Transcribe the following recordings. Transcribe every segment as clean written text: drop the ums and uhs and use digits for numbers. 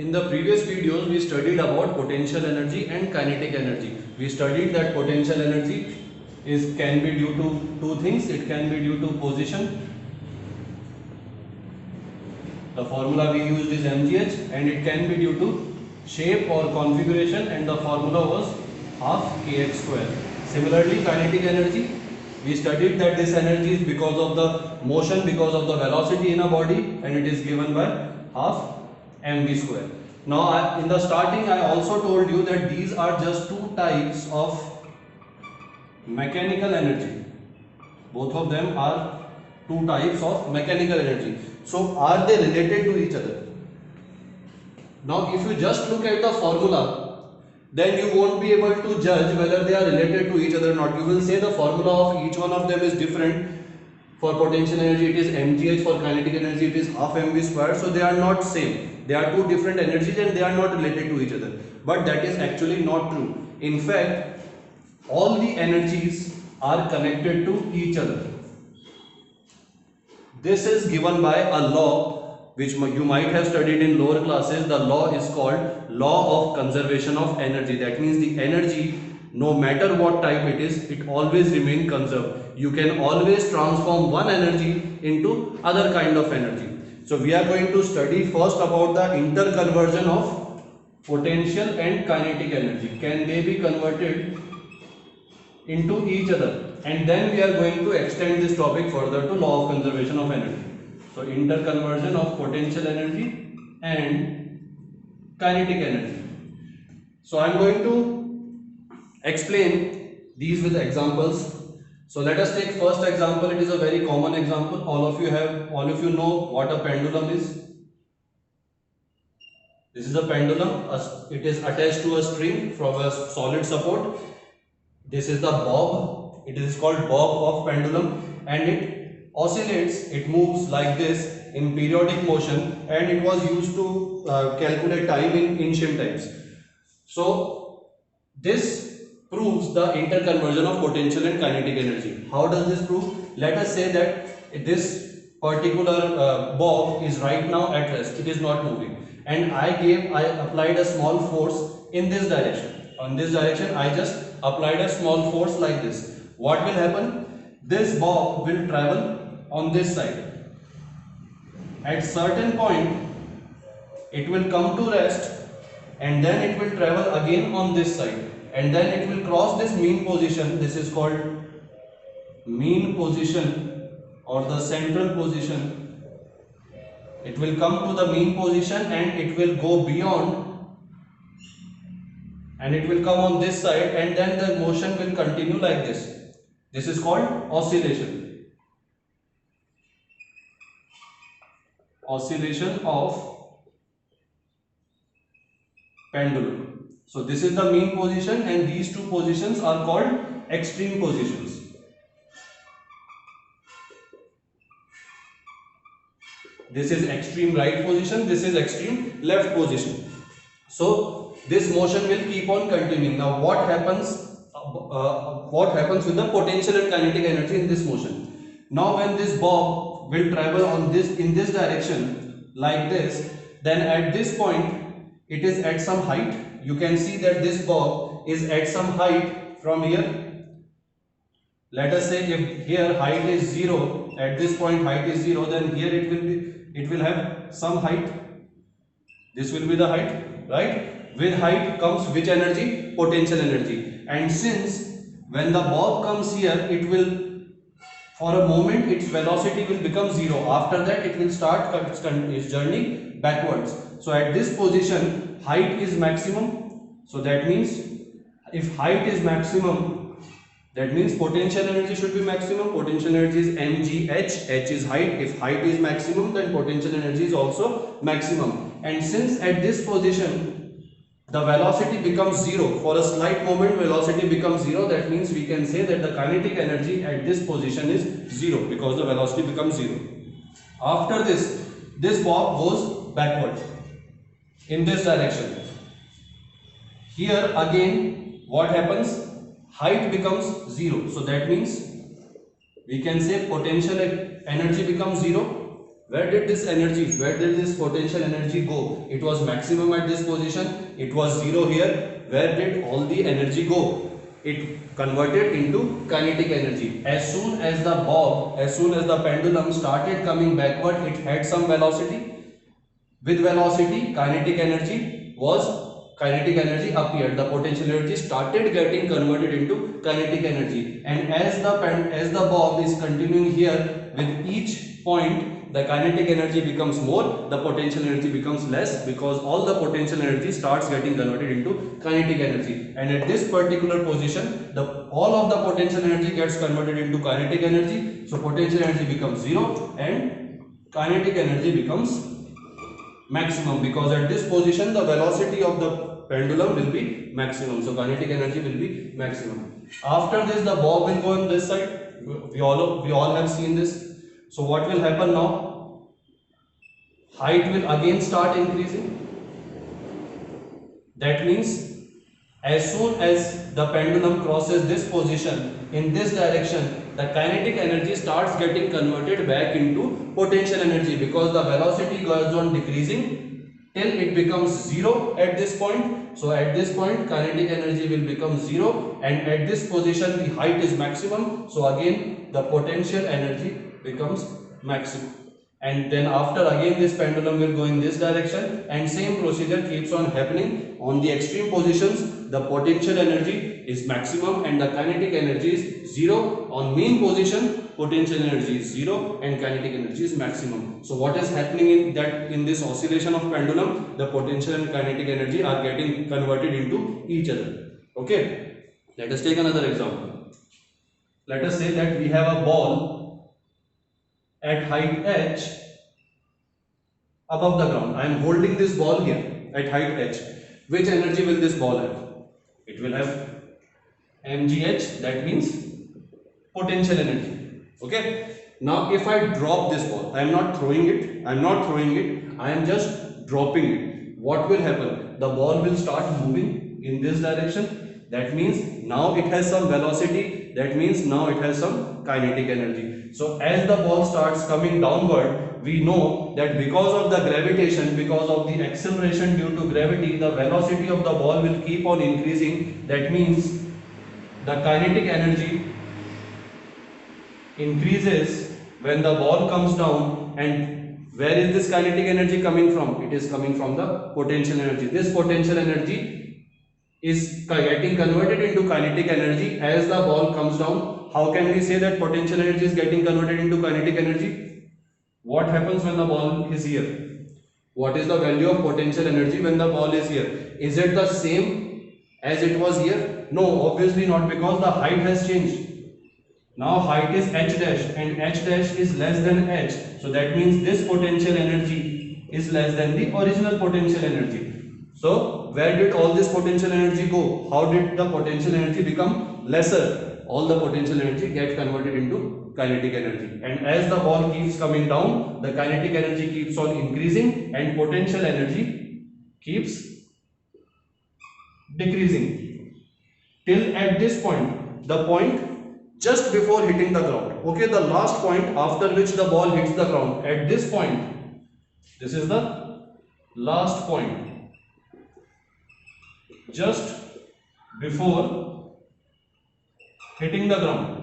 In the previous videos, we studied about potential energy and kinetic energy. We studied that potential energy can be due to two things. It can be due to position. The formula we used is mgh, and it can be due to shape or configuration, and the formula was half kx square. Similarly, kinetic energy, we studied that this energy is because of the motion, because of the velocity in a body, and it is given by half mv square. Now in the starting I also told you that these are just two types of mechanical energy. Both of them are two types of mechanical energy. So are they related to each other? Now if you just look at the formula, then you won't be able to judge whether they are related to each other or not. You will say the formula of each one of them is different. For potential energy it is mgh, for kinetic energy it is half mv square. So they are not same. They are two different energies and they are not related to each other. But that is actually not true. In fact, all the energies are connected to each other. This is given by a law which you might have studied in lower classes. The law is called law of conservation of energy. That means the energy, no matter what type it is, it always remain conserved. You can always transform one energy into other kind of energy. So we are going to study first about the interconversion of potential and kinetic energy. Can they be converted into each other? And then we are going to extend this topic further to law of conservation of energy. So interconversion of potential energy and kinetic energy. So I am going to explain these with examples. So let us take first example. It is a very common example. All of you know what a pendulum is. This is a pendulum. It is attached to a string from a solid support. This is the bob. It is called bob of pendulum, and it oscillates. It moves like this in periodic motion, and it was used to calculate time in ancient times. So this proves the interconversion of potential and kinetic energy. How does this prove? Let us say that this particular bob is right now at rest. It is not moving, and I applied a small force in this direction. On this direction, I just applied a small force like this. What will happen? This bob will travel on this side. At certain point, it will come to rest, and then it will travel again on this side, and then it will cross this mean position. This is called mean position or the central position. It will come to the mean position and it will go beyond, and it will come on this side, and then the motion will continue like this. This is called oscillation. Oscillation of pendulum. So this is the mean position, and these two positions are called extreme positions. This is extreme right position, this is extreme left position. So this motion will keep on continuing. Now what happens with the potential and kinetic energy in this motion? Now when this bob will travel in this direction like this, then at this point it is at some height. You can see that this bob is at some height from here. Let us say if here height is 0, at this point height is 0, then here it will have some height. This will be the height, right? With height comes which energy? Potential energy. And since when the bob comes here, it will, for a moment, its velocity will become 0. After that, it will start its journey backwards. So at this position, height is maximum. So that means if height is maximum, that means potential energy should be maximum. Potential energy is mgh. H is height. If height is maximum, then potential energy is also maximum. And since at this position the velocity becomes 0, for a slight moment velocity becomes 0, that means we can say that the kinetic energy at this position is 0 because the velocity becomes 0. After this bob goes backward in this direction. Here again what happens? Height becomes 0. So that means we can say potential energy becomes 0. Where did this energy, where did this potential energy go? It was maximum at this position, it was zero here. Where did all the energy go? It converted into kinetic energy. As soon as the bob, as soon as the pendulum started coming backward, it had some velocity. With velocity, kinetic energy appeared. The potential energy started getting converted into kinetic energy. And as the bob is continuing here, with each point, the kinetic energy becomes more, the potential energy becomes less, because all the potential energy starts getting converted into kinetic energy. And at this particular position, all of the potential energy gets converted into kinetic energy. So potential energy becomes zero and kinetic energy becomes maximum, because at this position the velocity of the pendulum will be maximum, so kinetic energy will be maximum. After this, the bob will go on this side. We all have seen this. So what will happen now? Height will again start increasing. That means as soon as the pendulum crosses this position in this direction, the kinetic energy starts getting converted back into potential energy, because the velocity goes on decreasing till it becomes zero at this point. So at this point, kinetic energy will become zero, and at this position the height is maximum. So again the potential energy becomes maximum. And then after, again this pendulum will go in this direction, and same procedure keeps on happening. On the extreme positions, the potential energy is maximum and the kinetic energy is zero. On mean position, potential energy is zero and kinetic energy is maximum. So what is happening in this oscillation of pendulum, the potential and kinetic energy are getting converted into each other. Okay, let us take another example. Let us say that we have a ball at height h above the ground. I am holding this ball here at height h. Which energy will this ball have? It will have mgh, that means potential energy. Okay. Now if I drop this ball, I am not throwing it, I am just dropping it. What will happen? The ball will start moving in this direction. That means now it has some velocity, that means now it has some kinetic energy. So as the ball starts coming downward, we know that because of the gravitation, because of the acceleration due to gravity, the velocity of the ball will keep on increasing. That means the kinetic energy increases when the ball comes down. And where is this kinetic energy coming from? It is coming from the potential energy. This potential energy is getting converted into kinetic energy as the ball comes down. How can we say that potential energy is getting converted into kinetic energy? What happens when the ball is here? What is the value of potential energy when the ball is here? Is it the same as it was here? No, obviously not, because the height has changed. Now height is h dash and h dash is less than h. So that means this potential energy is less than the original potential energy. So where did all this potential energy go? How did the potential energy become lesser? All the potential energy gets converted into kinetic energy. And as the ball keeps coming down, the kinetic energy keeps on increasing and potential energy keeps decreasing. Till at this point, the point just before hitting the ground. Okay, the last point after which the ball hits the ground. At this point, this is the last point. Just before hitting the ground.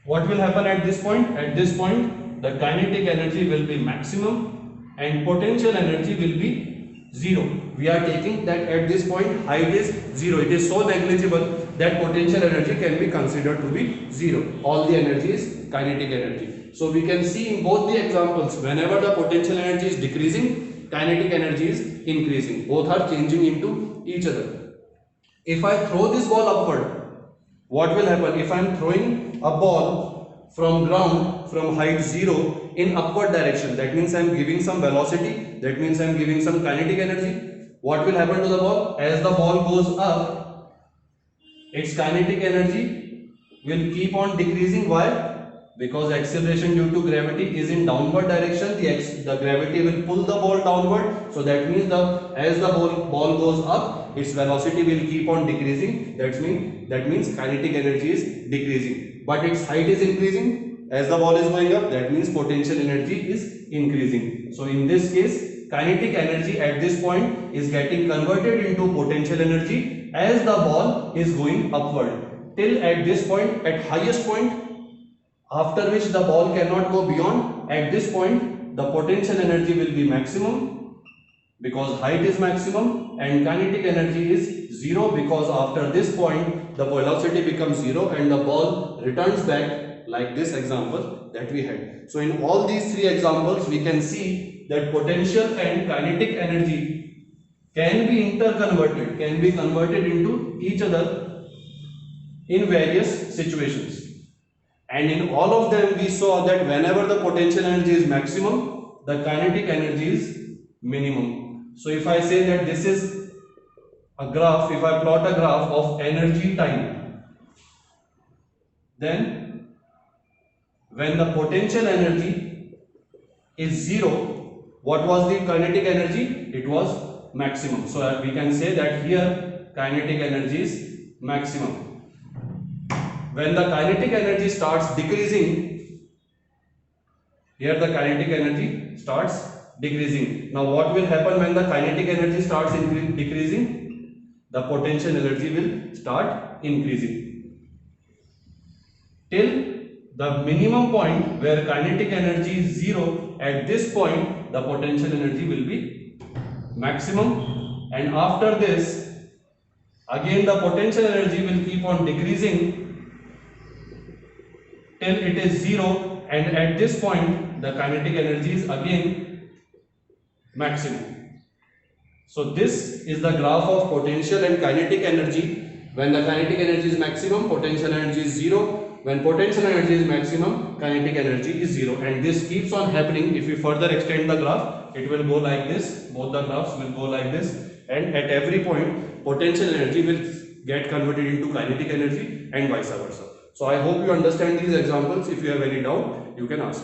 What will happen at this point? At this point, the kinetic energy will be maximum and potential energy will be zero. We are taking that at this point height is zero. It is so negligible that potential energy can be considered to be zero. All the energy is kinetic energy. So we can see in both the examples, whenever the potential energy is decreasing, kinetic energy is increasing. Both are changing into each other. If I throw this ball upward, what will happen? If I am throwing a ball from ground from height 0 in upward direction, that means I am giving some velocity, that means I am giving some kinetic energy. What will happen to the ball? As the ball goes up, its kinetic energy will keep on decreasing. Why? Because acceleration due to gravity is in downward direction. The gravity will pull the ball downward. So that means as the ball goes up, its velocity will keep on decreasing. That means kinetic energy is decreasing. But its height is increasing. As the ball is going up, that means potential energy is increasing. So in this case, kinetic energy at this point is getting converted into potential energy as the ball is going upward till at this point, at highest point, after which the ball cannot go beyond. At this point, the potential energy will be maximum because height is maximum, and kinetic energy is zero because after this point the velocity becomes zero and the ball returns back, like this example that we had. So in all these three examples we can see that potential and kinetic energy can be interconverted, can be converted into each other in various situations. And in all of them we saw that whenever the potential energy is maximum, the kinetic energy is minimum. So if I say that this is a graph, if I plot a graph of energy time, then when the potential energy is zero, what was the kinetic energy? It was maximum. So we can say that here kinetic energy is maximum. When the kinetic energy starts decreasing, here the kinetic energy starts decreasing. Now what will happen when the kinetic energy starts decreasing? The potential energy will start increasing till the minimum point where kinetic energy is zero. At this point the potential energy will be maximum, and after this again the potential energy will keep on decreasing till it is zero, and at this point the kinetic energy is again maximum. So this is the graph of potential and kinetic energy. When the kinetic energy is maximum, potential energy is zero. When potential energy is maximum, kinetic energy is zero, and this keeps on happening. If we further extend the graph, it will go like this. Both the graphs will go like this, and at every point potential energy will get converted into kinetic energy and vice versa. So I hope you understand these examples. If you have any doubt, you can ask.